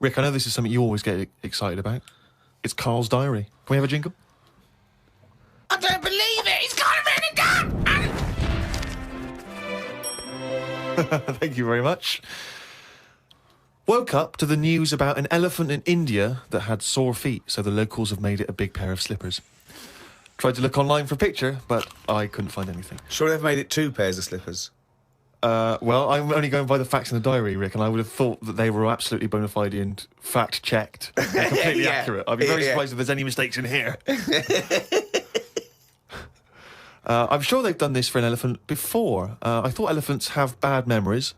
Rick, I know this is something you always get excited about. It's Karl's diary. Can we have a jingle? I don't believe it! He's got it written down! Thank you very much. Woke up to the news about an elephant in India that had sore feet, so the locals have made it a big pair of slippers. Tried to look online for a picture, but I couldn't find anything. Sure they've made it 2 pairs of slippers? Well, I'm only going by the facts in the diary, Rick, and I would have thought that they were absolutely bona fide and fact-checked and completely accurate. I'd be very surprised if there's any mistakes in here. I'm sure they've done this for an elephant before. I thought elephants have bad memories.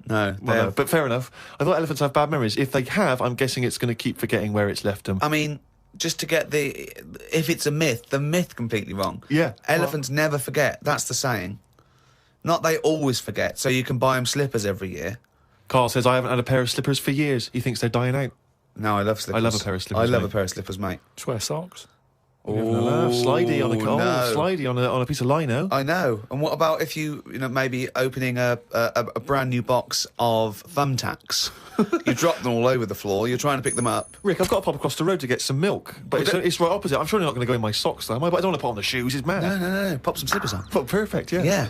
No, Well, no, but fair enough. I thought elephants have bad memories. If they have, I'm guessing it's going to keep forgetting where it's left them. I mean, just to get if it's a myth, the myth completely wrong. Yeah. Elephants never forget. That's the saying. Not they always forget, so you can buy them slippers every year. Karl says, I haven't had a pair of slippers for years. He thinks they're dying out. No, I love slippers. I love a pair of slippers, I love mate. a pair of slippers, mate. Just wear socks. Slidey on a no. slidey on a piece of lino. I know. And what about if you maybe opening a brand new box of thumbtacks? You drop them all over the floor. You're trying to pick them up. Rick, I've got to pop across the road to get some milk, but it's right opposite. I'm surely not going to go in my socks, though, am I? But I don't want to put on the shoes. It's mad. No. Pop some slippers on. But perfect, yeah. Yeah.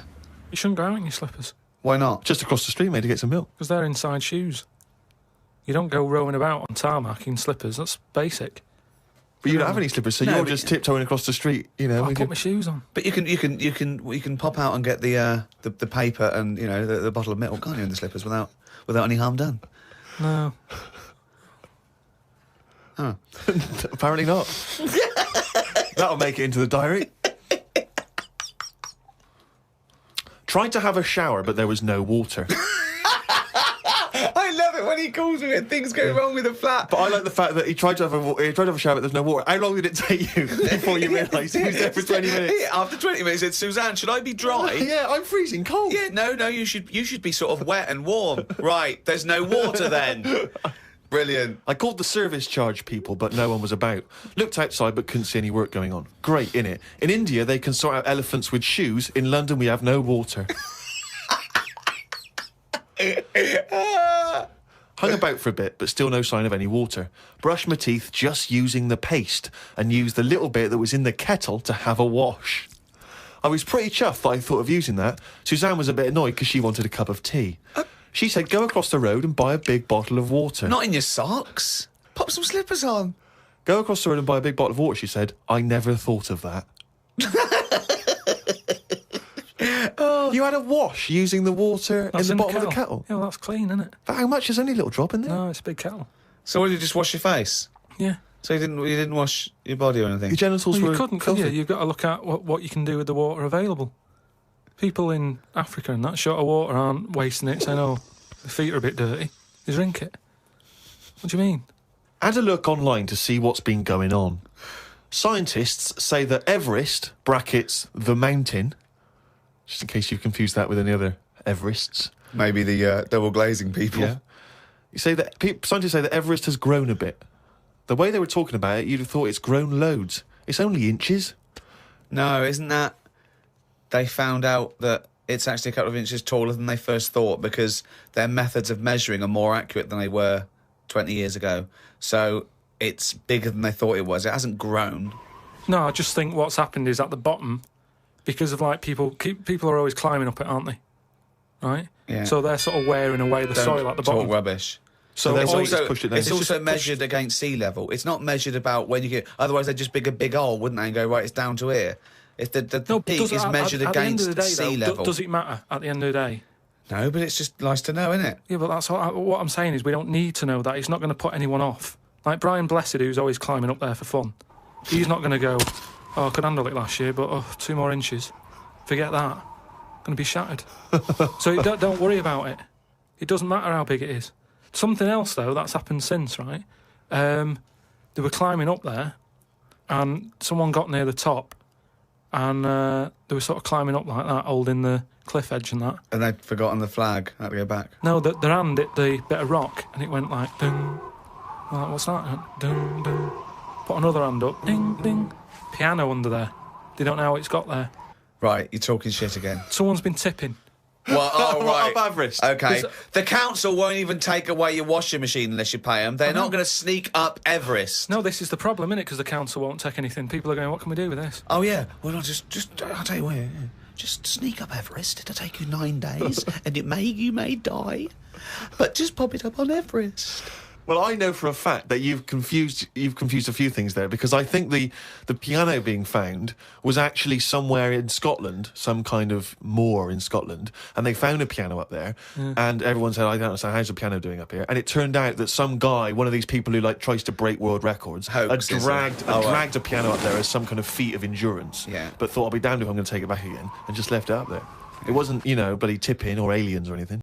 You shouldn't go out in your slippers, Why not? Just across the street, mate, to get some milk. because they're inside shoes. You don't go rowing about on tarmac in slippers. That's basic. But you don't have any slippers, so No, you're but- just tiptoeing across the street, you know. I put my shoes on. But you can pop out and get the paper and the bottle of milk, can't you, in the slippers without any harm done? No. Apparently not. That'll make it into the diary. Tried to have a shower, but there was no water. I love it when he calls me and things go wrong with the flat. But I like the fact that he tried to have a shower, but there's no water. How long did it take you before you realised he was there for 20 minutes? Yeah, after 20 minutes, he said, Suzanne, should I be dry? Yeah, I'm freezing cold. Yeah, no, you should be sort of wet and warm. Right, there's no water then. Brilliant. I called the service charge people, but no one was about. Looked outside, but couldn't see any work going on. Great, innit? In India, they can sort out elephants with shoes. In London, we have no water. Hung about for a bit, but still no sign of any water. Brushed my teeth just using the paste and used the little bit that was in the kettle to have a wash. I was pretty chuffed that I thought of using that. Suzanne was a bit annoyed because she wanted a cup of tea. She said, go across the road and buy a big bottle of water. Not in your socks. Pop some slippers on. Go across the road and buy a big bottle of water, she said. I never thought of that. You had a wash using the water in the bottom of the kettle? Yeah, well, that's clean, isn't it? But how much? There's only a little drop in there. No, it's a big kettle. So what, did you just wash your face? Yeah. So you didn't wash your body or anything? Your genitals Well, were you couldn't, could filthy. you? You've got to look at what you can do with the water available. People in Africa and that short of water aren't wasting it, saying, oh, the feet are a bit dirty. They drink it. What do you mean? Had a look online to see what's been going on. Scientists say that Everest, brackets, the mountain, just in case you've confused that with any other Everests. Maybe the double glazing people. Yeah. Scientists say that Everest has grown a bit. The way they were talking about it, you'd have thought it's grown loads. It's only inches. No, isn't that... They found out that it's actually a couple of inches taller than they first thought because their methods of measuring are more accurate than they were 20 years ago. So it's bigger than they thought it was. It hasn't grown. No, I just think what's happened is at the bottom, because of like people are always climbing up it, aren't they? Right? Yeah. So they're sort of wearing away the soil at the Talk bottom. rubbish. So it's they've also, just pushed it down. it's It's also just measured against sea level. It's not measured about when you get... Otherwise, they'd just dig a big hole, wouldn't they, and go, right, it's down to here. If the but peak does it- is measured at the end of against the day, sea though, level. Does it matter at the end of the day? No, but it's just nice to know, isn't it? Yeah, but that's what I'm saying is we don't need to know that. It's not going to put anyone off. Like Brian Blessed, who's always climbing up there for fun. He's not going to go, oh, I could handle it last year, but 2 more inches. Forget that. Going to be shattered. So don't worry about it. It doesn't matter how big it is. Something else, though, that's happened since, right? They were climbing up there, and someone got near the top, and they were sort of climbing up like that, holding the cliff edge and that. And they'd forgotten the flag. Had to go back. No, their hand hit the bit of rock, and it went like, ding. I'm like, what's that? Ding, ding. Put another hand up, ding, ding. Piano under there. They don't know how it's got there. Right, you're talking shit again. Someone's been tipping. Well, oh, right. Up Everest. Okay. The council won't even take away your washing machine unless you pay them. They're not going to sneak up Everest. No, this is the problem, isn't it? Because the council won't take anything. People are going, what can we do with this? Oh, yeah. Well, I'll tell you what. Just sneak up Everest. It'll take you 9 days, and you may die. But just pop it up on Everest. Well, I know for a fact that you've confused a few things there, because I think the piano being found was actually somewhere in Scotland, some kind of moor in Scotland, and they found a piano up there, and everyone said, I don't understand, how's the piano doing up here? And it turned out that some guy, one of these people who like tries to break world records, had dragged a piano up there as some kind of feat of endurance, but thought, I'll be damned if I'm going to take it back again, and just left it up there. It wasn't, bloody tipping or aliens or anything.